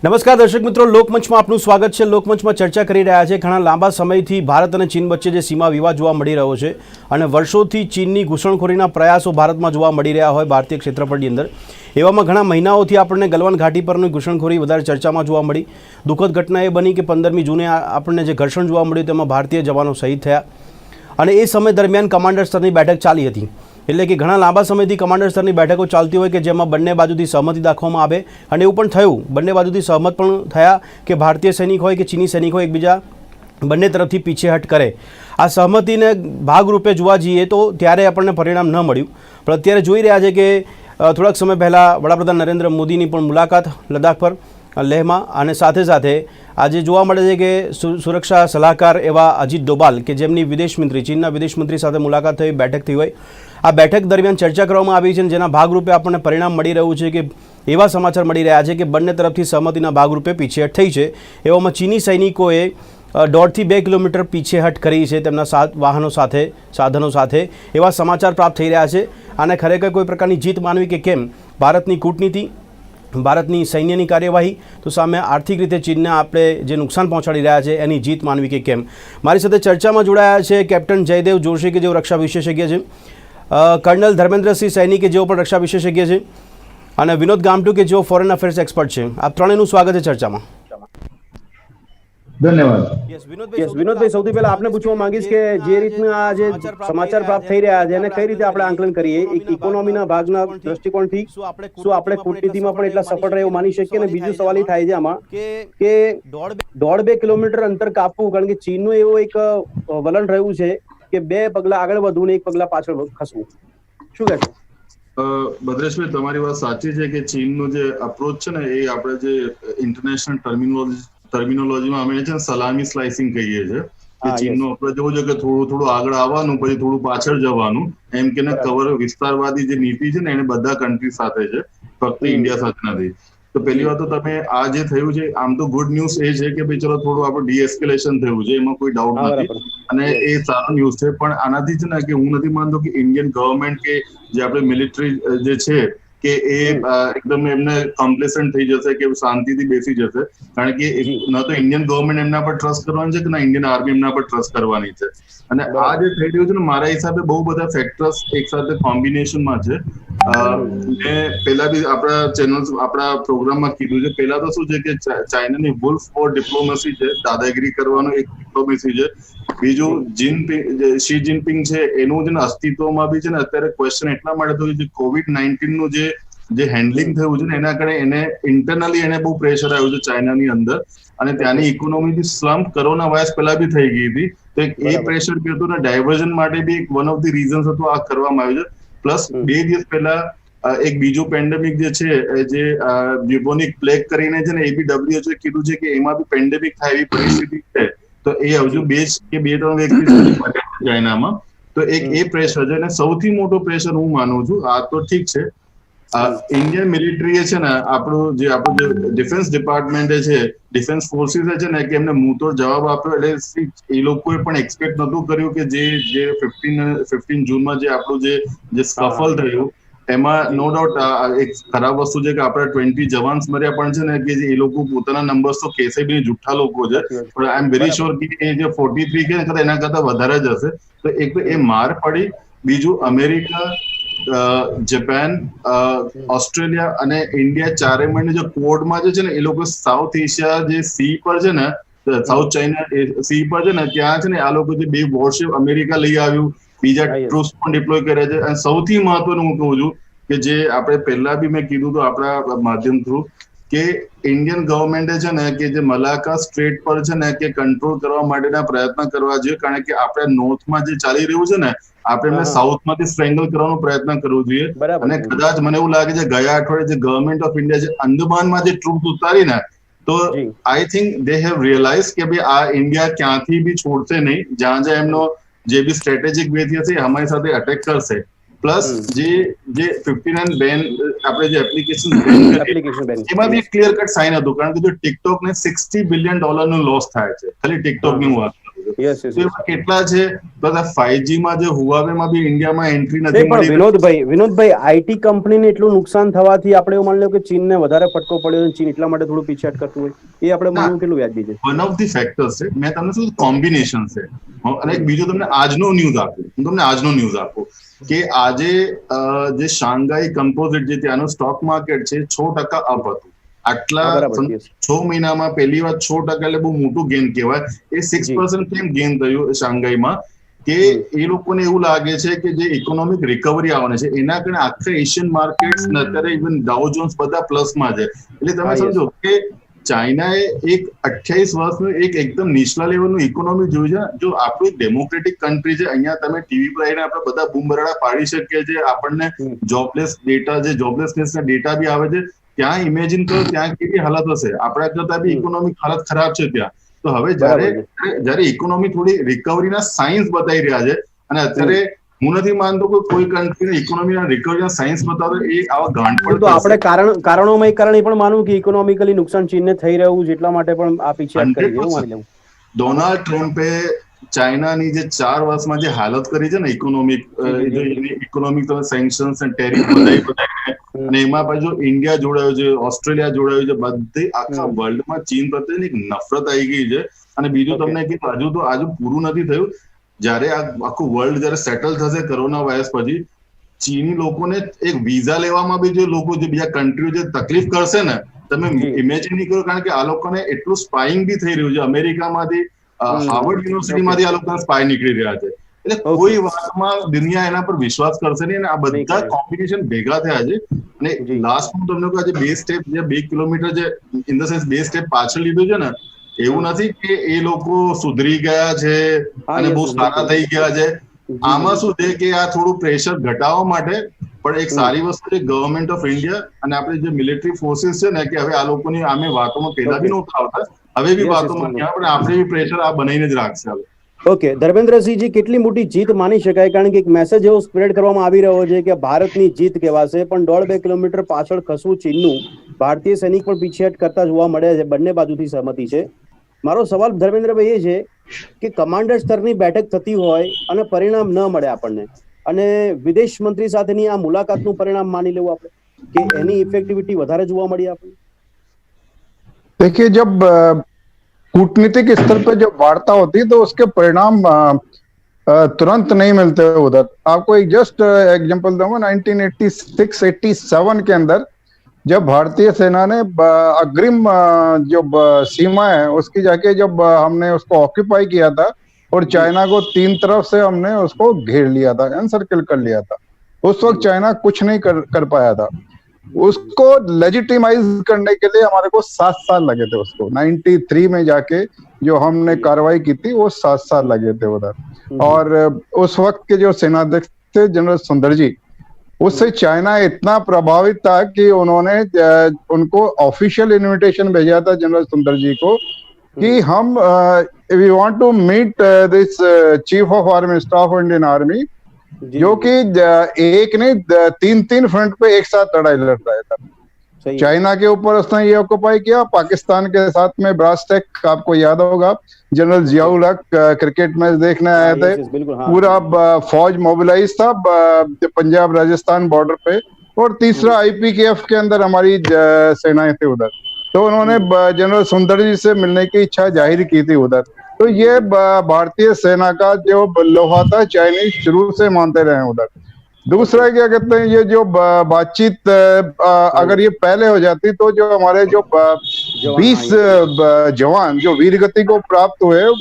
નમસ્કાર દર્શક મિત્રો, લોકમંચમાં આપનું સ્વાગત છે। લોકમંચમાં ચર્ચા કરી રહ્યા છે ઘણા લાંબા સમયથી ભારત અને ચીન વચ્ચે જે સીમા વિવાદ જોવા મળી રહ્યો છે અને વર્ષોથી ચીનની ઘૂસણખોરીના પ્રયાસો ભારતમાં જોવા મળી રહ્યા હોય ભારતીય ક્ષેત્રફળની અંદર, એવામાં ઘણા મહિનાઓથી આપણને ગલવાન ઘાટી પરની ઘૂસણખોરી વધારે ચર્ચામાં જોવા મળી। દુઃખદ ઘટના એ બની કે 15મી જૂને આપણને જે ઘર્ષણ જોવા મળ્યું તેમાં ભારતીય જવાનો શહીદ થયા અને એ સમય દરમિયાન કમાન્ડર સ્તરની બેઠક ચાલી હતી। એટલે કે ઘણા લાંબા સમયથી કમાન્ડર સ્તરની બેઠકો ચાલતી હોય કે જેમાં બંને બાજુથી સહમતિ દાખવવામાં આવે અને એવું પણ થયું, બંને બાજુથી સહમત પણ થયા કે ભારતીય સૈનિક હોય કે ચીની સૈનિક હોય એકબીજા બંને તરફથી પીછેહટ કરે। આ સહમતિને ભાગરૂપે જોવા જઈએ તો ત્યારે આપણને પરિણામ ન મળ્યું, પણ અત્યારે જોઈ રહ્યા છે કે થોડાક સમય પહેલાં વડાપ્રધાન નરેન્દ્ર મોદીની પણ મુલાકાત લદ્દાખ પર લેહમાં અને સાથે સાથે આજે જોવા મળે છે કે સુરક્ષા સલાહકાર એવા અજીત ડોભાલ કે જેમની વિદેશ મંત્રી ચીનના વિદેશ મંત્રી સાથે મુલાકાત થઈ, બેઠક થઈ હોય। આ બેઠક દરમિયાન ચર્ચા કરવામાં આવી છે અને જેના ભાગરૂપે આપણને પરિણામ મળી રહ્યું છે કે એવા સમાચાર મળી રહ્યા છે કે બંને તરફથી સહમતિના ભાગરૂપે પીછેહટ થઈ છે। એવામાં ચીની સૈનિકોએ 1.5 થી 2 કિલોમીટર પીછેહટ કરી છે તેમના વાહનો સાથે, સાધનો સાથે, એવા સમાચાર પ્રાપ્ત થઈ રહ્યા છે। આને ખરેખર કોઈ પ્રકારની જીત માનવી કે કેમ? ભારતની કૂટનીતિ, ભારતની સૈન્યની કાર્યવાહી તો સામે આર્થિક રીતે ચીનને આપણે જે નુકસાન પહોંચાડી રહ્યા છે એની જીત માનવી કે કેમ? મારી સાથે ચર્ચામાં જોડાયા છે કેપ્ટન જયદેવ જોશી કે જેઓ રક્ષા વિશેષજ્ઞ છે, કર્નલ ધર્મેન્દ્રસિંહ સૈની કે જેઓ પણ રક્ષા વિશેષજ્ઞ છે અને વિનોદ ગામટુ કે જેઓ ફોરેન અફેર્સ એક્સપર્ટ છે। આપ ત્રણેયનું સ્વાગત છે ચર્ચામાં। ધન્યવાદ। વિનોદભાઈ, સૌથી પહેલા આપને પૂછવા માંગીશ કે જે રીતના આ જે સમાચાર પ્રાપ્ત થઈ રહ્યા છે એને કઈ રીતે આપણે આંકલન કરીએ? એક ઇકોનોમીના ભાગના દ્રષ્ટિકોણથી શું આપણે કૂટનીતિમાં પણ એટલા સફળ રહ્યા એવું માની શકીએ? અને બીજો સવાલ એ થાય છે આમાં કે 1.5-2 કિલોમીટર અંતર કાપવું, કારણ કે ચીનનું એવું એક વલણ રહ્યું છે કે 2 પગલા આગળ વધવું ને 1 પગલા પાછળ ખસવું, શું કહેશો? ભદ્રેશભાઈ, તમારી વાત સાચી છે કે ચીનનો જે અપ્રોચ છે ને એ આપણે જે ઇન્ટરનેશનલ ટર્મિનોલોજીમાં અમે છે સલામી સ્લાઇસિંગ કહીએ છીએ કે ચીનનો અપ્રોચ એવો છે કે થોડું આગળ આવવાનું પછી થોડું પાછળ જવાનું, એમ કે કવર વિસ્તારવાદી જે નીતિ છે ને એને બધા કન્ટ્રી સાથે છે, ફક્ત ઇન્ડિયા સાથે નથી। તો પહેલી વાત તો તમે આ જે થયું છે આમ તો ગુડ ન્યૂઝ એ છે કે ભાઈ ચલો થોડું આપણે ડીએસ્કેલેશન થયું છે, એમાં કોઈ ડાઉટ નથી અને એ સારો ન્યૂઝ છે। પણ આનાથી છે ને કે હું નથી માનતો કે ઇન્ડિયન ગવર્મેન્ટ કે જે આપણે મિલિટરી જે છે કે એ એકદમ એમને કમ્પ્લેસન્ટ થઈ જશે કે શાંતિથી બેસી જશે, કારણ કે ન તો ઇન્ડિયન ગવર્મેન્ટ એમના પર ટ્રસ્ટ કરવાની છે કે ના ઇન્ડિયન આર્મી એમના પર ટ્રસ્ટ કરવાની છે। અને આ જે થઈ રહ્યું છે ને મારા હિસાબે બહુ બધા ફેક્ટર્સ એક સાથે કોમ્બિનેશનમાં છે। મેં પહેલા બી આપણા પ્રોગ્રામમાં કીધું છે, પહેલા તો શું છે કે ચાઇનાની વુલ્ફ વોર ડિપ્લોમસી છે, દાદાગીરી કરવાનો એક ડિપ્લોમસી છે। બીજું શી જિનપિંગ છે એનું છે ને અસ્તિત્વમાં બી છે ને અત્યારે ક્વેશ્ચન એટલા માટે થયું છે COVID-19 નું જે હેન્ડલિંગ થયું છે ને એના કારણે એને ઇન્ટરનલી એને બહુ પ્રેશર આવ્યું છે ચાઇનાની અંદર અને ત્યાંની ઇકોનોમી બી સ્લમ્પ કોરોના વાયરસ પહેલા બી થઈ ગઈ હતી, તો એ પ્રેશર હતું ને ડાયવર્ઝન માટે બી એક વન ઓફ ધી રીઝન્સ હતું આ કરવામાં આવ્યું છે। પ્લસ 2 દિવસ પહેલા એક બીજું પેન્ડેમિક જે છે જે બ્યુબોનિક પ્લેગ કરીને છે ને એ બી WHO કીધું છે કે એમાં બી પેન્ડેમિક થાય એવી પરિસ્થિતિ છે, તો એ હજુ 2-3 વ્યક્તિ ચાઇનામાં, તો એક એ પ્રેશર છે અને સૌથી મોટો પ્રેશર હું માનું છું, આ તો ઠીક છે ઇન્ડિયન મિલિટરી છે ને આપણું જે ડિફેન્સ ડિપાર્ટમેન્ટ છે, ડિફેન્સ ફોર્સિસ છે ને કે એમને મુંહતોડ જવાબ આપ્યો, એટલે એ લોકોએ પણ એક્સપેક્ટ નહોતું કર્યું કે જે 15 જૂનમાં જે આપણું જે સ્કફલ થયું એમાં નો ડાઉટ એક ખરાબ વસ્તુ છે કે આપણા 20 જવાન્સ મર્યા, પણ છે ને કે એ લોકો પોતાના નંબર્સ તો કેસે બી જુઠ્ઠા લોકો છે, પણ આઈ એમ વેરી શ્યોર કે એ જે 43 કે એના કરતા વધારે જ હશે। તો એક તો એ માર પડી, બીજું અમેરિકા, જાપાન, ઓસ્ટ્રેલિયા અને ઇન્ડિયા ચારે મળીને જે કોડમાં જે છે ને એ લોકો સાઉથ એશિયા જે સી પર છે ને, સાઉથ ચાઇના સી પર છે ને ત્યાં છે ને આ લોકો જે 2 વોરશિપ અમેરિકા લઈ આવ્યું, બીજા ટ્રુપ્સ પણ ડિપ્લોય કર્યા છે। અને સૌથી મહત્વનું હું કહું છું કે જે આપણે પહેલા બી મેં કીધું હતું આપણા માધ્યમ થ્રુ કે ઇન્ડિયન ગવર્મેન્ટે છે ને કે જે મલાકા સ્ટ્રેટ પર છે ને કે કંટ્રોલ કરવા માટેના પ્રયત્ન કરવા જોઈએ, કારણ કે આપણે નોર્થમાં જે ચાલી રહ્યું છે ને આપણે એમને સાઉથમાંથી સ્ટ્રેંગલ કરવાનો પ્રયત્ન કરવો જોઈએ। અને કદાચ મને એવું લાગે છે ગયા અઠવાડિયે જે ગવર્મેન્ટ ઓફ ઇન્ડિયા જે અંદમાનમાં જે ટ્રુપ્સ ઉતારી ને, તો I think they have realise કે ભાઈ આ ઇન્ડિયા ક્યાંથી બી છોડશે નહીં, જ્યાં એમનો જે બી સ્ટ્રેટેજિક વે થી હશે અમારી સાથે અટેક કરશે। પ્લસ જે 59 બેન આપણે જે એપ્લિકેશન એમાં બી ક્લિયર કટ સાઇન હતું, કારણ કે જો ટિકટોક ને $60 બિલિયન નું લોસ થાય છે, ખાલી ટિકટોક ની વાત છો. યસ યસ તો એમાં કેટલા છે, બધા 5G માં જે હુવાવેમાં બી ઇન્ડિયામાં એન્ટ્રી નથી પણ મળી. વિનોદભાઈ આઈટી કંપનીને એટલું નુકસાન થવાથી આપણે એવું માની લો કે ચીનને વધારે ફટકો પડ્યો અને ચીન એટલા માટે થોડું પીછાટ કરતું હોય, એ આપણે ના, માનવું કેટલું વ્યાજબી છે? વન ઓફ ધી ફેક્ટર્સ છે. મેં તમને શું કોમ્બિનેશન છે. અને એક બીજું તમને આજનો ન્યૂઝ આપું, કે આજે જે શાંઘાઈ કમ્પોઝિટ જે ત્યાંનું સ્ટોક માર્કેટ છે 6% અપ હતું. આટલા બરાબર છે. 6 મહિનામાં પહેલી વાર 6% એટલે બહુ મોટું ગેન કહેવાય. એ 6% કેમ ગેન થયું શાંઘાઈમાં, કે એ લોકોને એવું લાગે છે કે જે ઇકોનોમિક રિકવરી આવવાની છે એના કારણે આખા એશિયન માર્કેટ્સ અત્યારે ઇવન ડાઉ જોન્સ બધા પ્લસમાં છે. એટલે તમે સમજો કે ચાઇનાએ એક 28 વર્ષનું એક એકદમ નીચલા લેવલનું ઇકોનોમી જોયું છે. જો આપણું ડેમોક્રેટિક કન્ટ્રી છે, અહીંયા તમે ટીવી પર આવીને આપણે બધા બૂમબરાડા પાડી શકીએ છીએ, આપણને જોબલેસ ડેટા, જે જોબલેસનેસના ડેટા બી આવે છે. ત્યાં ઇમેજિન કરો ત્યાં કેવી હાલત હશે. આપણા કરતા બી ઇકોનોમિક હાલત ખરાબ છે ત્યાં. તો હવે જ્યારે ઇકોનોમી થોડી રિકવરીના સાઇન્સ બતાવી રહ્યા છે, અને અત્યારે હું નથી માનતો કે કોઈ કન્ટ્રીને ઇકોનોમીના રિકવરીના સાઇન્સ બતાવે એ આવા ગાંઠપણ તો આપણે કરશે. કારણોમાં એક કારણ એ પણ માનવું કે ઇકોનોમિકલી નુકસાન ચીનને થઈ રહ્યું છે એટલા માટે પણ આ પીછેહટ કરી છે, એવું માની લેવું. ડોનાલ્ડ ટ્રમ્પે ચાઇનાની જે 4 વર્ષમાં જે હાલત કરી છે ને ઇકોનોમિક તમે સેન્કશન્સ અને ટેરિફ વધારી, અને એમાં પાછું ઇન્ડિયા જોડાયું છે, ઓસ્ટ્રેલિયા જોડાયું છે, બધી આખા વર્લ્ડમાં ચીન પ્રત્યેની એક નફરત આવી ગઈ છે. અને બીજું તમને કે હજુ પૂરું નથી થયું. જ્યારે આ આખું વર્લ્ડ જ્યારે સેટલ થશે કોરોના વાયરસ પછી, ચીની લોકોને એક વિઝા લેવામાં બી જે લોકો જે બીજા કન્ટ્રીઓ જે તકલીફ કરશે ને, તમે ઇમેજિન નહીં કરો. કારણ કે આ લોકોને એટલું સ્પાઇંગ બી થઈ રહ્યું છે. અમેરિકામાંથી હાર્વર્ડ યુનિવર્સિટીમાંથી આ લોકોના સ્પાય નીકળી રહ્યા છે. એટલે કોઈ વાતમાં દુનિયા એના પર વિશ્વાસ કરશે નહીં. અને આ બધા કોમ્બિનેશન ભેગા થયા છે. અને લાસ્ટ હું તમને કહું, આજે 2 સ્ટેપ, જે 2 કિલોમીટર જે ઇન ધ સેન્સ 2 સ્ટેપ પાછળ લીધું છે ને, એવું નથી કે એ લોકો સુધરી ગયા છે અને બહુ સારા થઈ ગયા છે. આમાં શું છે કે આ થોડું પ્રેશર ઘટાડવા માટે પણ એક સારી વસ્તુ છે ગવર્મેન્ટ ઓફ ઇન્ડિયા અને આપણે જે મિલિટરી ફોર્સિસ છે ને, કે હવે આ લોકોની આમે વાતોમાં પહેલા બી નહોતા આવતા, હવે બી વાતોમાં ક્યાં પણ આપણે બી પ્રેશર આ બનાવીને જ રાખશે. હવે ઓકે ધર્મેન્દ્રસિંહજી, કેટલી મોટી જીત માની શકાય? કારણ કે એક મેસેજ એવો સ્પ્રેડ કરવામાં આવી રહ્યો છે કે ભારતની જીત કહેવાશે, પણ 1.5-2 કિલોમીટર પાછળ ખસવું ચીનનું ભારતીય સૈનિક પણ પીછેહટ કરતા જોવા મળે છે. બંને બાજુથી સહમતિ છે. મારો સવાલ ધર્મેન્દ્રભાઈ એ છે કે કમાન્ડર સ્તરની બેઠક થતી હોય અને પરિણામ ન મળે આપણને, અને વિદેશ મંત્રી સાથેની આ મુલાકાતનું પરિણામ માની લેવું આપણે કે એની ઇફેક્ટિવિટી વધારે જોવા મળી આપણને? देखिए, जब कूटनीतिक स्तर पर जब वार्ता होती है तो उसके परिणाम तुरंत नहीं मिलते उधर. आपको एक जस्ट एग्जांपल दूंगा. 1986-87 के अंदर जब भारतीय सेना ने अग्रिम जो सीमा है उसकी जाके जब हमने उसको ऑक्यूपाई किया था और चाइना को 3 तरफ से हमने उसको घेर लिया था, एनसर्कल कर लिया था. उस वक्त चाइना कुछ नहीं कर पाया था. उसको लेजिटिमाइज करने के लिए हमारे को 7 साल लगे थे. उसको 93 में जाके जो हमने कार्रवाई की थी वो 7 साल लगे थे उधर. और उस वक्त के जो सेनाध्यक्ष थे जनरल सुंदर जी, उससे चाइना इतना प्रभावित था कि उन्होंने उनको ऑफिशियल इनविटेशन भेजा था जनरल सुंदर जी को कि हम we want to meet this chief of army staff of Indian army, जो कि एक नहीं 3 फ्रंट पे एक साथ लड़ाई लड़ रहा था. चाइना के ऊपर उसने ये ऑक्युपाई किया. पाकिस्तान के साथ में ब्रासटेक, आपको याद होगा, जनरल जियाउल हक क्रिकेट मैच देखने आए थे. पूरा फौज मोबिलाइज था पंजाब राजस्थान बॉर्डर पे. और तीसरा IPKF के अंदर हमारी सेनाएं थी उधर. तो उन्होंने जनरल सुंदर जी से मिलने की इच्छा जाहिर की थी उधर. तो ये भारतीय सेना का जो लोहा था चाइनीज शुरू से मानते रहे उधर. दूसरा क्या कहते हैं, ये जो बातचीत अगर ये पहले हो जाती तो जो हमारे जो 20 जवान जो वीर गति को प्राप्त हुए वो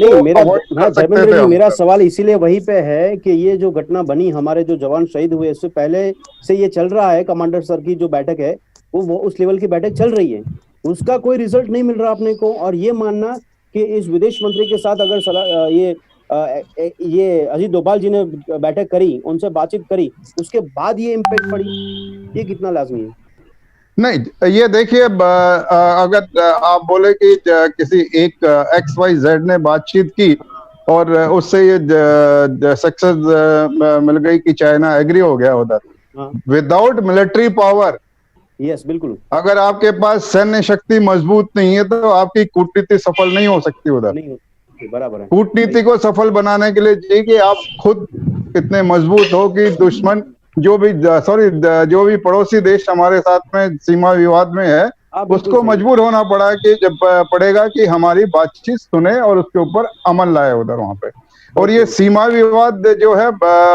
कर सकते थे. मेरा सवाल इसीलिए वहीं पे है कि ये जो घटना बनी, हमारे जो जवान शहीद हुए, इससे पहले से ये चल रहा है. कमांडर सर की जो बैठक है वो उस लेवल की बैठक चल रही है, उसका कोई रिजल्ट नहीं मिल रहा अपने को. और ये मानना कि इस विदेश मंत्री के साथ अगर ये अजीत डोभाल जी ने बैठक करी, उनसे बातचीत करी, उसके बाद ये इम्पैक्ट पड़ी, ये कितना लाजमी है? नहीं, ये देखिए, अगर आप बोले कि किसी एक XYZ ने बातचीत की और उससे ये सक्सेस मिल गई कि चाइना एग्री हो गया उधर, विदाउट मिलिट्री पावर, यस बिल्कुल, अगर आपके पास सैन्य शक्ति मजबूत नहीं है तो आपकी कूटनीति सफल नहीं हो सकती उधर. बराबर है। कूटनीति को सफल बनाने के लिए चाहिए कि आप खुद इतने मजबूत हो कि दुश्मन जो भी पड़ोसी देश हमारे साथ में सीमा विवाद में है, हाँ, बिल्कुल उसको सही। मजबूर होना पड़ा कि जब पड़ेगा कि हमारी बातचीत सुने और उसके ऊपर अमल लाए उधर वहां पे। और ये सीमा विवाद जो है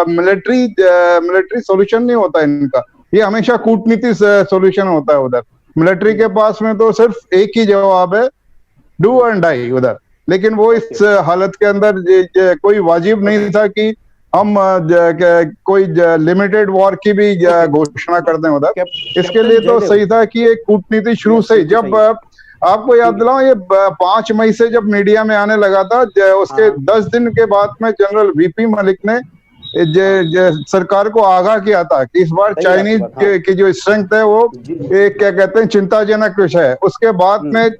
मिलिट्री सॉल्यूशन नहीं होता इनका, ये हमेशा कूटनीति सॉल्यूशन होता है उधर। मिलिट्री के पास में तो सिर्फ एक ही जवाब है, डू एंड डाई उधर। लेकिन वो इस हालत के अंदर कोई वाजिब नहीं था कि हम कोई लिमिटेड वॉर की भी घोषणा कर दें उधर। इसके लिए तो सही था कि एक कूटनीति शुरू से ही, जब आपको याद दिलाऊं, ये 5 मई से जब मीडिया में आने लगा था, उसके 10 दिन के बाद में जनरल वीपी मलिक ने सरकार को आगाह किया था कि इस बार चाइनीज की जो स्ट्रेंथ है वो एक क्या कहते हैं चिंताजनक विषय है। उसके बाद में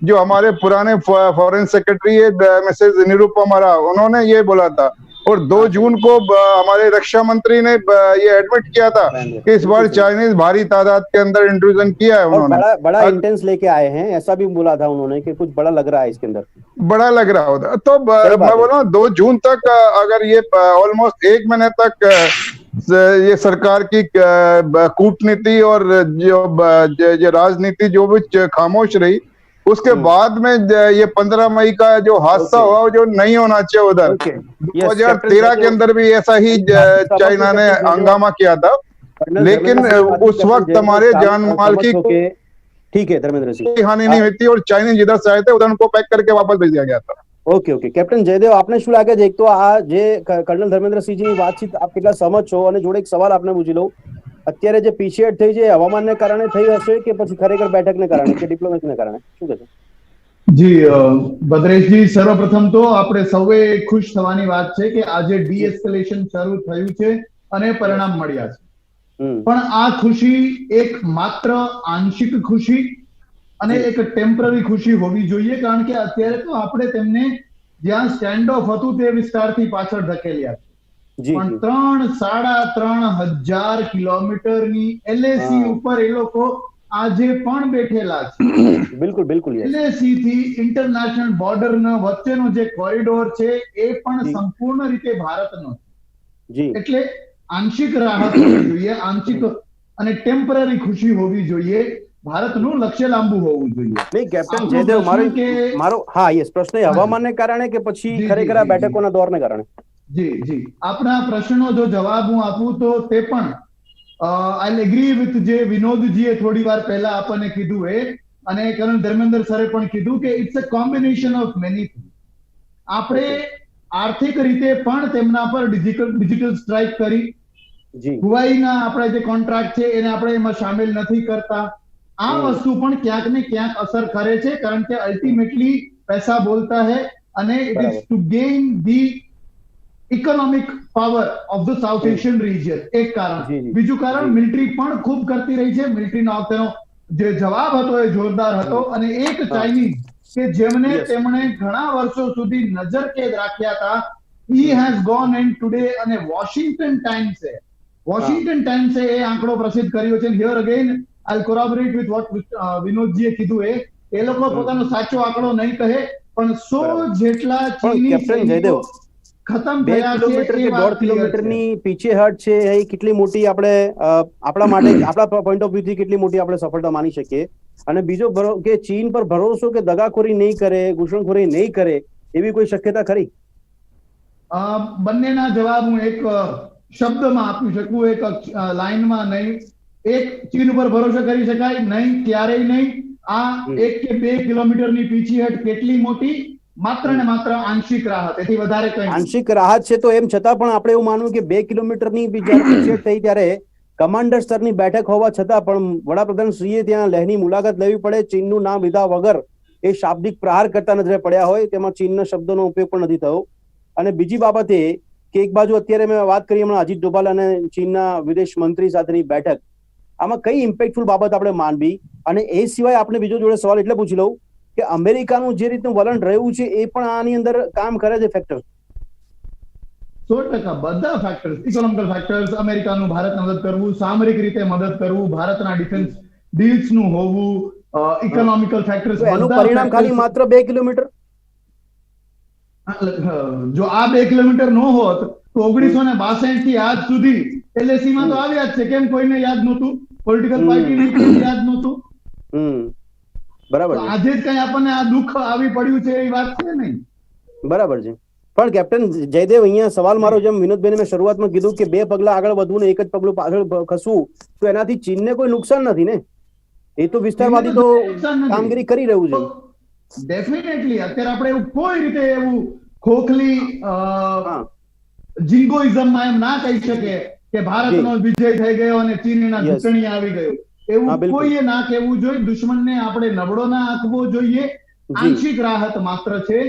जो हमारे पुराने फॉरेन सेक्रेटरी है मिसेज निरुपमा राव, उन्होंने ये बोला था। और 2 जून को हमारे रक्षा मंत्री ने ये एडमिट किया था कि इस बार चाइनीज भारी तादाद के अंदर इंट्रूजन किया है उन्होंने। बड़ा इंटेंस लेके आए हैं, ऐसा भी बोला था उन्होंने कि कुछ बड़ा लग रहा है इसके अंदर, बड़ा लग रहा होता। तो मैं बोल रहा हूँ 2 जून तक अगर ये ऑलमोस्ट 1 महीने तक ये सरकार की कूटनीति और जो राजनीति जो भी खामोश रही, उसके बाद में ये 15 मई का जो हादसा हुआ जो नहीं होना चाहिए उधर। 2013 के अंदर भी ऐसा ही चाइना ने हंगामा किया था, लेकिन उस वक्त हमारे जान माल की ठीक है धर्मेंद्र सिंह हानि नहीं हुई थी और चाइनीज जिधर से आए थे उधर उनको पैक करके वापस भेज दिया गया था। ઓકે કેપ્ટન જયદેવ, આપણે શું લાગે છે, એક તો આ જે કર્નલ ધર્મેન્દ્રસિંહજીની વાતચીત આપ કેટલા સહમત છો? અને જોડે એક સવાલ આપને પૂછી લઉં, અત્યારે જે પીછેહટ થઈ છે હવામાનને કારણે થઈ હશે કે પછી ખરેખર બેઠકને કારણે કે ડિપ્લોમેસીને કારણે, શું કહેશો? જી ભદ્રેશજી, સર્વપ્રથમ તો આપણે સૌએ ખુશ થવાની વાત છે કે આજે ડીએસ્કેલેશન શરૂ થયું છે અને પરિણામ મળ્યા છે। પણ આ ખુશી એક માત્ર આંશિક ખુશી અને એક ટેમ્પરરી ખુશી હોવી જોઈએ, કારણ કે અત્યારે તો આપણે તેમને જ્યાં સ્ટેન્ડ ઓફ હતું તે વિસ્તારથી પાછળ ધકેલ્યા છે। પણ 3,500 કિલોમીટરની એલએસી ઉપર એ લોકો આજે પણ બેઠેલા છે। બિલકુલ બિલકુલ। એલએસી થી ઇન્ટરનેશનલ બોર્ડરનો વચ્ચેનો જે કોરિડોર છે એ પણ સંપૂર્ણ રીતે ભારતનો છે। એટલે આંશિક રાહત હોવી જોઈએ, આંશિક અને ટેમ્પરરી ખુશી હોવી જોઈએ। ભારતનું લક્ષ્ય લાંબુ હોવું જોઈએ। નહીં કેપ્ટન જયદેવ, મારો હા યસ પ્રશ્ન હવામાનને કારણે કે પછી ખરેખર આ બેઠકોના દોરને કારણે? જી જી, આપણા પ્રશ્નનો જો જવાબ હું આપું તો તે પણ આઈ એગ્રી વિથ જે વિનોદજીએ થોડી વાર પહેલા આપણને કીધું એ, અને કર્નલ ધર્મેન્દ્ર સરે પણ કીધું કે it's a combination of many things. આપણે આર્થિક રીતે પણ તેમના પર ડિજિટલ સ્ટ્રાઇક કરી, હુવાઈના આપણા જે કોન્ટ્રાક્ટ છે એને આપણે એમાં શામેલ નથી કરતા। આ વસ્તુ પણ ક્યાંક ને ક્યાંક અસર કરે છે, કારણ કે અલ્ટિમેટલી પૈસા બોલતા હે અને it is two gain the economic power of the south Asian region, એક કારણ। બીજું કારણ મિલિટરી પણ ખૂબ કરતી રહી છે। મિલિટરીનો વખતેનો જે જવાબ હતો એ જોરદાર હતો, અને એક ચાઇનીઝ કે જેમને તેમણે ઘણા વર્ષો સુધી નજરકેદ રાખ્યા હતા, he has gone and today, અને વોશિંગ્ટન ટાઈમ્સે એ આંકડો પ્રસિદ્ધ કર્યો છે। Here again I'll corroborate with what વિનોદજીએ કીધું એ લોકો પોતાનો સાચો આંકડો નહીં કહે, પણ 100 જેટલા ચીની સૈનિકો ખતમ થયા છે। 2 કિલોમીટર કે 1.5 કિલોમીટરની પીછેહટ છે એ કેટલી મોટી આપણે આપણા માટે, આપણા પોઈન્ટ ઓફ વ્યૂથી કેટલી મોટી આપણે સફળતા માની શકીએ? અને બીજો કે ચીન પર ભરોસો કે દગાખોરી નહીં કરે, ઘૂસણખોરી નહીં કરે, એવી કોઈ શક્યતા ખરી? બંનેના જવાબ હું એક શબ્દમાં આપી શકું, એક લાઈનમાં નહીં। એક, ચીન ઉપર ભરોસો કરી શકાય નહીં, ક્યારેય નહીં। આ 1 કે 2 કિલોમીટરની પીછેહટ કેટલી મોટી? માત્ર ને માત્ર આંશિક રાહત, એથી વધારે કંઈ નહીં। આંશિક રાહત છે તો એમ છતાં પણ આપણે એવું માનવું કે 2 કિલોમીટરની પીછેહટ થઈ ત્યારે કમાન્ડર સ્તરની બેઠક હોવા છતાં પણ વડાપ્રધાન શ્રીએ ત્યાં લેહની મુલાકાત લેવી પડે, ચીનનું નામ લીધા વગર એ શાબ્દિક પ્રહાર કરતા નજરે પડ્યા હોય, તેમાં ચીનના શબ્દોનો ઉપયોગ પણ નથી થયો। અને બીજી બાબત એ કે એક બાજુ અત્યારે મેં વાત કરી હમણાં અજીત ડોભાલ અને ચીનના વિદેશ મંત્રી સાથેની બેઠક, આમાં કઈ ઇમ્પેક્ટફુલ બાબત આપણે માનવી? અને એ સિવાય આપણે બીજો જોડે સવાલ એટલે પૂછી લઉં કે અમેરિકાનું જે રીતનું વલણ રહ્યું છે એ પણ આની અંદર કામ કરે છે ફેક્ટર? 100% બધા ફેક્ટર્સ, ઇકોનોમિકલ ફેક્ટર્સ, અમેરિકાનું ભારતને મદદ કરવું, સામરિક રીતે મદદ કરવું, ભારતના ડિફેન્સ ડીલ્સનું હોવું, ઇકોનોમિકલ ફેક્ટર્સ, એનું પરિણામ ખાલી માત્ર 2 કિલોમીટર? જો આ 2 કિલોમીટર નો હોત તો 1962 થી આજ સુધી LAC માં તો આવ્યા જ છે. કેમ કોઈને યાદ નહોતું? પોલિટિકલ પાર્ટીને કેમ યાદ નહોતું? બરાબર તો છે, આજે જ કઈ આપણને આ દુઃખ આવી પડ્યું છે એ વાત છે નહીં. બરાબર છે. પણ કેપ્ટન જયદેવ, અહીંયા સવાલ મારો, જેમ વિનોદભાઈને મેં શરૂઆતમાં કીધું કે 2 પગલા આગળ વધવું ને 1 જ પગલું પાછળ ખસવું, તો એનાથી ચીનને કોઈ નુકસાન નથી ને? એ તો વિસ્તારમાંથી તો કામગીરી કરી રહ્યું છે. ડેફિનેટલી અત્યારે આપણે એવું કોઈ રીતે એવું ખોખલી જિંગોઇઝમમાં એમ ના કહી શકે કે ભારતનો વિજય થઈ ગયો અને ચીનના ઘૂંટણી આવી ગયો. એવું કોઈએ ના કહેવું જોઈએ. દુશ્મનને આપણે નબળો ના આંકવો જોઈએ. આંશિક રાહત માત્ર છે.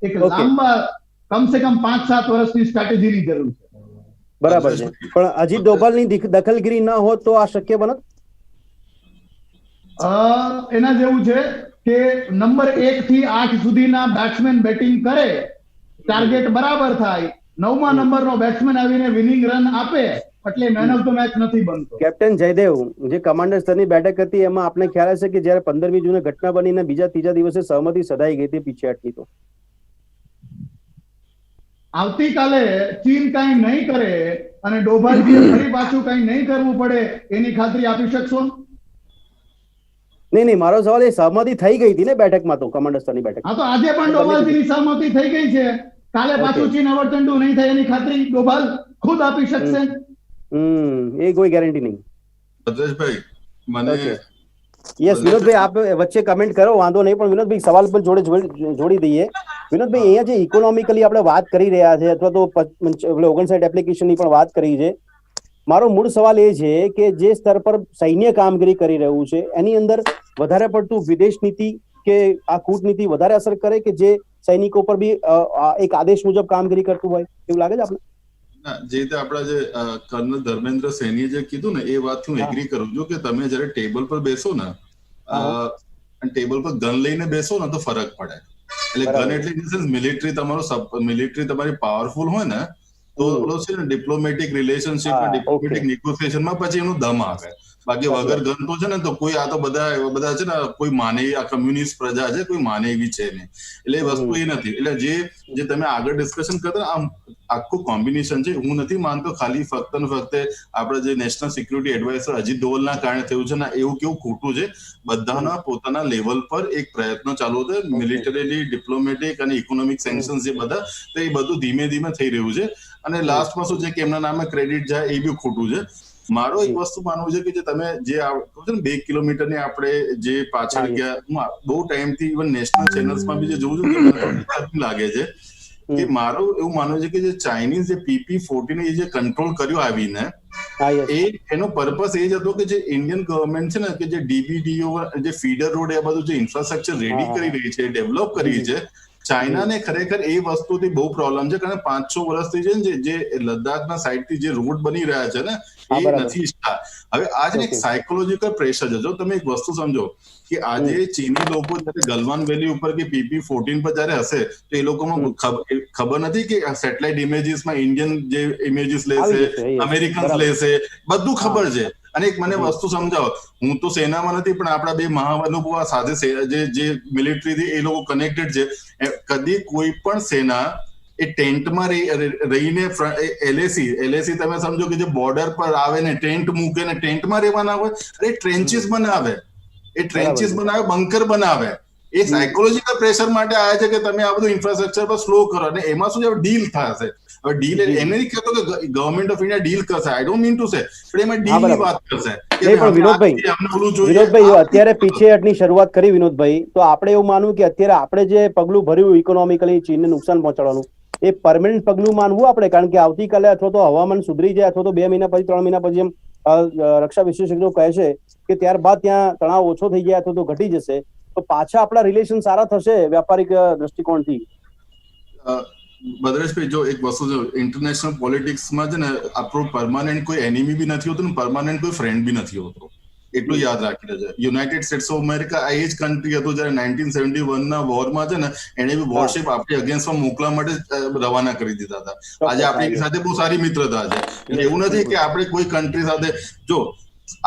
એક લાંબા કમસે કમ 5-7 વર્ષની સ્ટ્રેટેજીની જરૂર છે. બરાબર છે. પણ અજીત ડોભાલની દખલગીરી ન હોત તો આ શક્ય બનત? એના જેવું છે કે નંબર 1 થી 8 સુધીના બેટ્સમેન બેટિંગ કરે, ટાર્ગેટ બરાબર થાય, 9મા નંબરનો બેટ્સમેન આવીને વિનિંગ રન આપે એટલે મેન ઓફ ધ મેચ નથી બનતો. કેપ્ટન જયદેવ, જે કમાન્ડર સ્તરની બેઠક હતી એમાં આપણે ખ્યાલ હશે કે જ્યારે 15મી જૂને ઘટના બનીને બીજા ત્રીજા દિવસે સહમતિ સધાઈ ગઈ હતી પીછેહટની, તો આવતીકાલે ચીન કઈ નહીં કરે અને ડોભાલજીએ ફરી પાછું કઈ નહીં કરવું પડે એની ખાતરી આપી શકશો? નહીં, મારો સવાલ એ સહમતિ થઈ ગઈ હતી ને બેઠકમાં, તો કમાન્ડર સ્તરની બેઠક. હા, તો આજે પણ ડોભાલજીની સહમતિ થઈ ગઈ છે. કાલે પાછું ચીન અવરચંડુ નહીં થાય એની ખાતરી ડોભાલ ખુદ આપી શકશે? એ કોઈ ગેરંટી નહીં. ભદ્રેશભાઈ, મને યસ વિનોદભાઈ, આપ વચ્ચે કમેન્ટ કરો, વાંધો નહીં, પણ વિનોદભાઈ સવાલ પણ જોડી દઈએ. વિનોદભાઈ, અહીંયા જે ઇકોનોમિકલી આપણે વાત કરી રહ્યા છે અથવા તો 59 એપ્લિકેશનની પણ વાત કરી છે, મારો મૂળ સવાલ એ છે કે જે સ્તર પર સૈન્ય કામગીરી કરી રહ્યું છે એની અંદર વધારે પડતું વિદેશ નીતિ કે આ કૂટનીતિ વધારે અસર કરે કે જે સૈનિકો પર બી એક આદેશ મુજબ કામગીરી કરતું હોય, એવું લાગે છે આપણે? જે રીતે આપણા જે કર્નલ ધર્મેન્દ્ર સૈનીએ જે કીધું ને એ વાત હું એગ્રી કરું છું કે તમે જયારે ટેબલ પર બેસો ને, ટેબલ પર ગન લઈને બેસો ને તો ફરક પડે. એટલે ગન એટલે ઇન ધ સેન્સ મિલિટરી તમારી પાવરફુલ હોય ને તો છે ને ડિપ્લોમેટિક રિલેશનશિપ, ડિપ્લોમેટિક નેગોશિએશનમાં પછી એનું દમ આવે. બાકી વગર ગન તો છે ને તો કોઈ, આ તો બધા છે ને કોઈ માને, આ કમ્યુનિસ્ટ પ્રજા છે, કોઈ માને એવી છે નહીં. એટલે એ વસ્તુ એ નથી. એટલે જે તમે આગળ ડિસ્કશન કરતા આમ આખું કોમ્બિનેશન છે. હું નથી માનતો ખાલી ફક્ત ને ફક્ત આપણે જે નેશનલ સિક્યુરિટી એડવાઇઝર અજીત ડોવલના કારણે થયું છે ને એવું કેવું ખોટું છે. બધાના પોતાના લેવલ પર એક પ્રયત્નો ચાલુ છે, મિલિટરીલી, ડિપ્લોમેટિક અને ઇકોનોમિક સેન્કશન્સ જે બધા, તો એ બધું ધીમે ધીમે થઈ રહ્યું છે. અને લાસ્ટમાં શું છે કે એમના નામે ક્રેડિટ જાય એ બી ખોટું છે. મારો એક વસ્તુ માનવું છે કે જે તમે જે કહો છો ને 2 કિલોમીટરની આપણે જે પાછળ ગયા, બહુ ટાઈમથી ઇવન નેશનલ ચેનલ્સમાં બી જે જોઉં છું લાગે છે કે મારું એવું માનવું છે કે જે ચાઇનીઝ જે PP-14 જે કંટ્રોલ કર્યો આવીને, એનો પર્પસ એ જ હતો કે જે ઇન્ડિયન ગવર્મેન્ટ છે ને કે જે DBDO જે ફીડર રોડ એ બધું જે ઇન્ફ્રાસ્ટ્રક્ચર રેડી કરી રહી છે, ડેવલપ કરી છે, ચાઇનાને ખરેખર એ વસ્તુથી બહુ પ્રોબ્લેમ છે. કારણ 5-6 વર્ષથી છે ને જે લદ્દાખના સાઈડથી જે રોડ બની રહ્યા છે ને એ નથી ઈચ્છતા. હવે આ છે એક સાયકોલોજીકલ પ્રેશર છે. જો તમે એક વસ્તુ સમજો કે આજે ચીની લોકો જયારે ગલવાન વેલી ઉપર કે PP-14 પર જયારે હશે તો એ લોકોમાં ખબર નથી કે સેટેલાઇટ ઇમેજીસમાં ઇન્ડિયન જે ઇમેજીસ લેશે, અમેરિકન્સ લેશે, બધું ખબર છે. અને એક મને વસ્તુ સમજાવો, હું તો સેનામાં નથી પણ આપણા 2 મહાનુભાવો સાથે જે મિલિટરીથી એ લોકો કનેક્ટેડ છે, કદી કોઈ પણ સેના એ ટેન્ટમાં રહીને LAC તમે સમજો કે જે બોર્ડર પર આવે ને ટેન્ટ મૂકે ને ટેન્ટમાં રહેવાના હોય, અરે ટ્રેન્ચીસ બનાવે, બંકર બનાવે. એ સાયકોલોજીકલ પ્રેશર માટે આવે છે કે તમે આ બધું ઇન્ફ્રાસ્ટ્રક્ચર પર સ્લો કરો. અને એમાં શું છે, ડીલ થશે. હવે ડીલ એને નહીં કહેતો કે ગવર્મેન્ટ ઓફ ઇન્ડિયા ડીલ કરશે, I don't mean to say, પણ એમાં ડીલની વાત કરશે. પણ વિનોદભાઈ અત્યારે પીછેહટની શરૂઆત કરી વિનોદભાઈ, તો આપણે એવું માનવું કે અત્યારે આપણે જે પગલું ભર્યું ઇકોનોમિકલી ચીનને નુકસાન પહોંચાડવાનું, એ પરમેનન્ટ પગલું માનવું આપણે? કારણ કે આવતીકાલે અથવા તો હવામાન સુધરી જાય અથવા તો 2 મહિના પછી 3 મહિના પછી એમ રક્ષા વિશેષજ્ઞો કહે છે કે ત્યારબાદ ત્યાં તણાવ ઓછો થઈ જાય અથવા તો ઘટી જશે, તો પાછા આપણા રિલેશન સારા થશે વ્યાપારિક દ્રષ્ટિકોણથી? ભદ્રેશભાઈ, જો એક વસ્તુ છે, ઇન્ટરનેશનલ પોલિટિક્સમાં છે ને આપણું પરમાનન્ટ કોઈ એનિમી બી નથી હોતું ને પરમાનન્ટ કોઈ ફ્રેન્ડ બી નથી હોતો. એટલું યાદ રાખી લેજો. યુનાઇટેડ સ્ટેટ્સ ઓફ અમેરિકા આ એ જ કન્ટ્રી હતું જયારે 1971ના વોરમાં છે ને એને બી વોરશિપ આપણી અગેન્સ્ટમાં મોકલવા માટે રવાના કરી દીધા હતા. આજે આપણી સાથે બહુ સારી મિત્રતા છે. એટલે એવું નથી કે આપણે કોઈ કન્ટ્રી સાથે, જો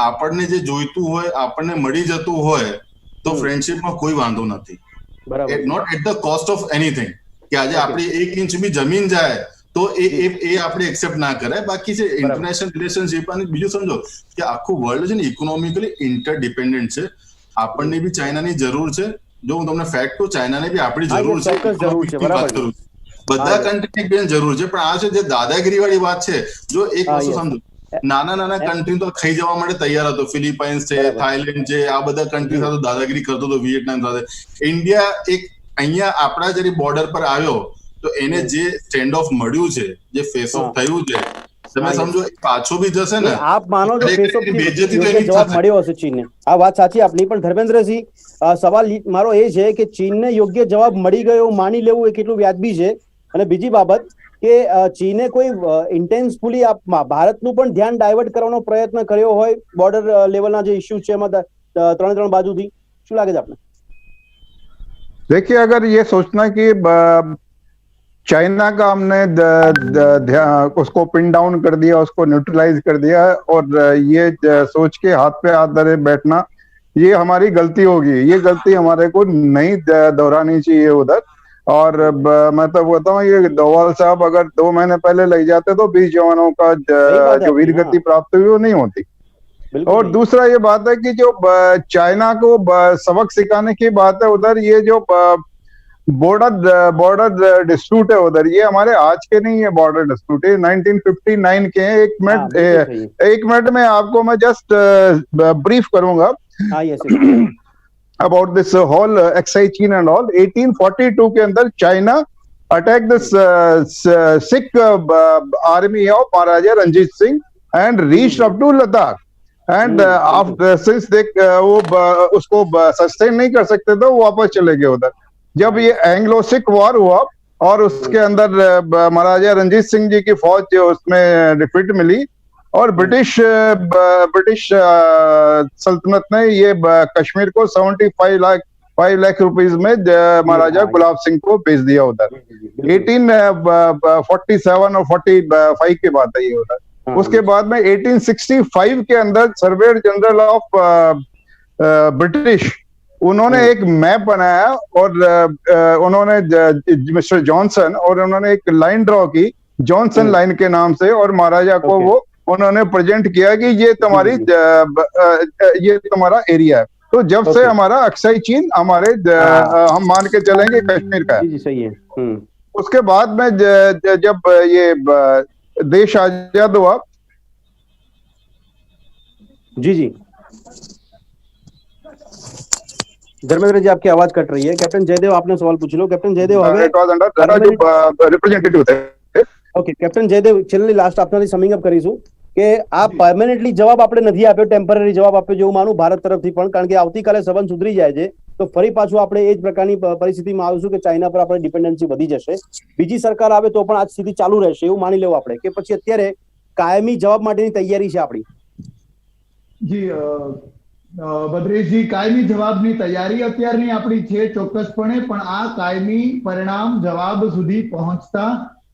આપણને જે જોઈતું હોય, આપણને મળી જતું હોય તો ફ્રેન્ડશિપમાં કોઈ વાંધો નથી. Not at the cost of anything. કે આજે આપણી 1 ઇંચ બી જમીન જાય તો એ આપણે એક્સેપ્ટ ના કરાય. બાકી છે ઇન્ટરનેશનલ રિલેશનશિપ અને બીજું સમજો કે આખું વર્લ્ડ છે ને ઇકોનોમિકલી ઇન્ટરડિપેન્ડન્ટ છે. આપણને બી ચાઇનાની જરૂર છે. જો હું તમને ફેક્ટ કહું, ચાઇનાને બી આપણી જરૂર છે. બધા કન્ટ્રીની બેન જરૂર છે. પણ આ છે જે દાદાગીરી વાળી વાત છે. જો એક વસ્તુ સમજો, નાના કન્ટ્રી તો ખાઈ જવા માટે તૈયાર હતો. ફિલિપાઇન્સ છે, થાઈલેન્ડ છે, આ બધા કન્ટ્રી સાથે દાદાગીરી કરતો હતો, વિયેટનામ સાથે. ઇન્ડિયા એક અહીંયા આપણા જયારે બોર્ડર પર આવ્યો તો એને જે સ્ટેન્ડ ઓફ મળ્યું છે, જે ફેસ ઓફ થયું છે, તમે સમજો પાછો બી જશે ને. આપ માનો છો ફેસ ઓફ જવાબ મળ્યો હશે ચીનને? આ વાત સાચી આપની. પણ ધર્મેન્દ્રસિંહ, સવાલ મારો એ છે કે ચીનને યોગ્ય જવાબ મળી ગયો માની લેવું એ કેટલું વ્યાજબી છે? અને બીજી બાબત કે ચીને કોઈ ઇન્ટેન્સફુલી ભારતનું પણ ધ્યાન ડાયવર્ટ કરવાનો પ્રયત્ન કર્યો હોય બોર્ડર લેવલના જે ઇસ્યુ છે એમાં ત્રણ બાજુથી, શું લાગે છે આપને? देखिए, अगर ये सोचना कि चाइना का हमने उसको पिन डाउन कर दिया, उसको न्यूट्रलाइज कर दिया और ये सोच के हाथ पे हाथ धरे बैठना, ये हमारी गलती होगी. ये गलती हमारे को नहीं दोहरानी चाहिए उधर. और मैं तो बोलता हूँ, ये डोवाल साहब अगर 2 महीने पहले लग जाते तो 20 जवानों का जो वीरगति प्राप्त हुई वो नहीं होती. और दूसरा ये बात है कि जो चाइना को सबक सिखाने की बात है उधर, ये जो बॉर्डर डिस्प्यूट है उधर, ये हमारे आज के नहीं है. बॉर्डर डिस्प्यूट है 1959 के हैं. एक मिनट में आपको मैं जस्ट ब्रीफ करूंगा about this whole Aksai Chin and all. 1842 के अंदर China attack this Sikh army of Maharaja Ranjit Singh and reached up to Ladakh. And after since they वो उसको सस्टेन नहीं कर सकते तो वो वापस चले गए उधर. जब ये एंग्लो सिख वॉर हुआ और उसके अंदर महाराजा रंजीत सिंह जी की फौज जो उसमें डिफीट मिली और ब्रिटिश सल्तनत ने ये कश्मीर को 5 लाख रुपीस में महाराजा गुलाब सिंह को भेज दिया उधर. 1847 और 45 की बात है ये उधर. उसके बाद में 1865 के अंदर सर्वेयर जनरल ऑफ ब्रिटिश, उन्होंने एक मैप बनाया और उन्होंने मिस्टर जॉनसन, और उन्होंने एक लाइन ड्रॉ की जॉनसन लाइन के नाम से, और महाराजा को वो उन्होंने प्रेजेंट किया कि ये तुम्हारा एरिया है. तो जब से हमारा अक्साई चीन हमारे हम मान के चलेंगे कश्मीर का है. सही है. उसके बाद में जब ये देश आजाद हुआ. जी धर्मेंद्र जी, आपकी आवाज कट रही है. कैप्टन जयदेव, आपने सवाल पूछ लो. कैप्टन जयदेव હવે રિપ્રેઝેન્ટેટિવ છે. ઓકે કેપ્ટન જયદેવ, છેલ્લી લાસ્ટ આપનાથી સમિંગ અપ કરીશું કે આ પરમેનન્ટલી જવાબ આપણે નથી આપ્યો, ટેમ્પરરી જવાબ આપ્યો જેવું માનું ભારત તરફથી પણ, કારણ કે આવતીકાલે સંબંધ સુધરી જાય છે તો ફરી પાછું આપણે એ જ પ્રકારની પરિસ્થિતિમાં આવીશું કે ચાઇના પર આપણે ડિપેન્ડન્સી વધી જશે. બીજી સરકાર આવે તો પણ આ સ્થિતિ ચાલુ રહેશે એવું માની લેવું આપણે, કે પછી અત્યારે કાયમી જવાબ માટેની તૈયારી છે આપણી? જી ભદ્રેશજી, કાયમી જવાબની તૈયારી અત્યારની આપણી છે ચોક્કસપણે, પણ આ કાયમી પરિણામ જવાબ સુધી પહોંચતા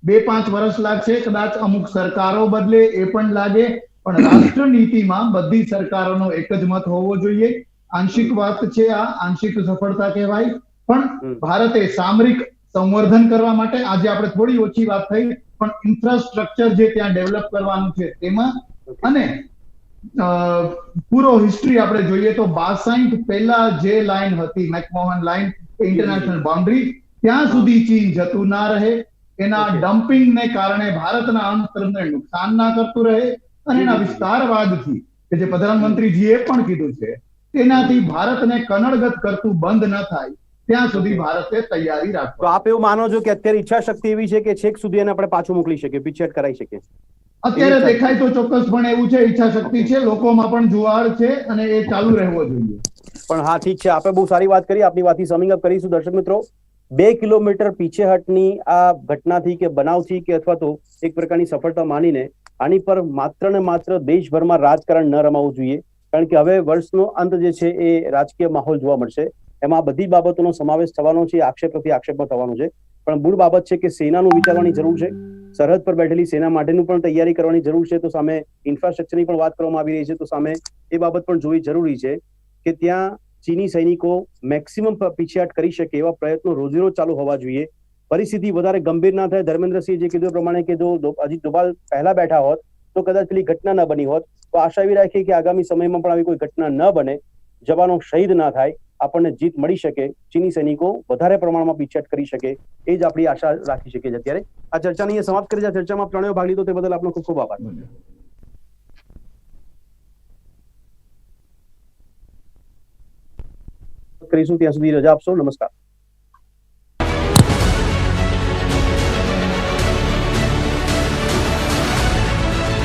2-5 વર્ષ લાગશે. કદાચ અમુક સરકારો બદલે એ પણ લાગે, પણ રાષ્ટ્ર નીતિમાં બધી સરકારોનો એક જ મત હોવો જોઈએ. આંશિક વાત છે આ, આંશિક સફળતા કહેવાય. પણ ભારતે સામરિક સંવર્ધન કરવા માટે, આજે આપણે થોડી ઓછી વાત થઈ, પણ ઇન્ફ્રાસ્ટ્રક્ચર જે ત્યાં ડેવલપ કરવાનું છે તેમાં, અને પૂરો હિસ્ટ્રી આપણે જોઈએ તો 62 પહેલા જે લાઈન હતી મેકમોહન લાઈન, ઇન્ટરનેશનલ બાઉન્ડ્રી, ત્યાં સુધી ચીન જતું ના રહે, એના ડમ્પિંગને કારણે ભારતના અંતરને નુકસાન ના કરતું રહે, અને એના વિસ્તારવાદથી કે જે પ્રધાનમંત્રીજીએ પણ કીધું છે તેનાથી ભારતને કનડગત કરતું બંધ ન થાય ત્યાં સુધી ભારતે તૈયારી રાખવી. તો આપ એવું માનો છો કે અત્યારે ઈચ્છા શક્તિ એવી છે કે છેક સુધી એને આપણે પાછું મોકલી શકીએ, પીછેહટ કરાવી શકીએ? અત્યારે દેખાય તો ચોક્કસપણે એવું છે, ઈચ્છા શક્તિ છે, લોકોમાં પણ જુવાળ છે અને એ ચાલુ રહેવો જોઈએ. પણ હા, ઠીક છે, આપણે બહુ સારી વાત કરી. આપની વાતથી સમિંગ અપ કરીશું. દર્શક મિત્રો, 2 કિલોમીટર પીછેહટની આ ઘટનાથી કે બનાવથી કે અથવા તો એક પ્રકારની સફળતા માનીને આની પર માત્ર ને માત્ર દેશભરમાં રાજકારણ ન રમાવવું જોઈએ, કારણ કે હવે વર્ષનો અંત જે છે એ રાજકીય માહોલ જોવા મળશે. એમાં બધી બાબતોનો સમાવેશ થવાનો છે, આક્ષેપ પ્રતિ આક્ષેપમાં થવાનો છે. પણ મૂળ બાબત છે કે સેનાનું વિચારવાની જરૂર છે, સરહદ પર બેઠેલી સેના માટેનું પણ તૈયારી કરવાની જરૂર છે. તો સામે ઇન્ફ્રાસ્ટ્રક્ચરની પણ વાત કરવામાં આવી રહી છે, તો સામે એ બાબત પણ જોવી જરૂરી છે કે ત્યાં ચીની સૈનિકો મેક્સિમમ પીછેહટ કરી શકે એવા પ્રયત્નો રોજેરોજ ચાલુ હોવા જોઈએ. પરિસ્થિતિ વધારે ગંભીર ના થાય. ધર્મેન્દ્રસિંહ જે કીધું એ પ્રમાણે કે જો અજીત ડોભાલ પહેલા બેઠા હોત તો કદાચ પેલી ઘટના ન બની હોત. તો આશા એવી રાખીએ કે આગામી સમયમાં પણ આવી કોઈ ઘટના ન બને, જવાનો શહીદ ના થાય, આપણને જીત મળી શકે, ચીની સૈનિકો વધારે પ્રમાણમાં પીછેહટ કરી શકે, એ જ આપણી આશા રાખી શકીએ છીએ. અત્યારે આ ચર્ચાને અહીંયા સમાપ્ત કરી. આ ચર્ચામાં ત્રણેય ભાગ લીધો તે બદલ આપનો ખૂબ ખૂબ આભાર. કરીશું ત્યાં સુધી રજા આપશો. નમસ્કાર.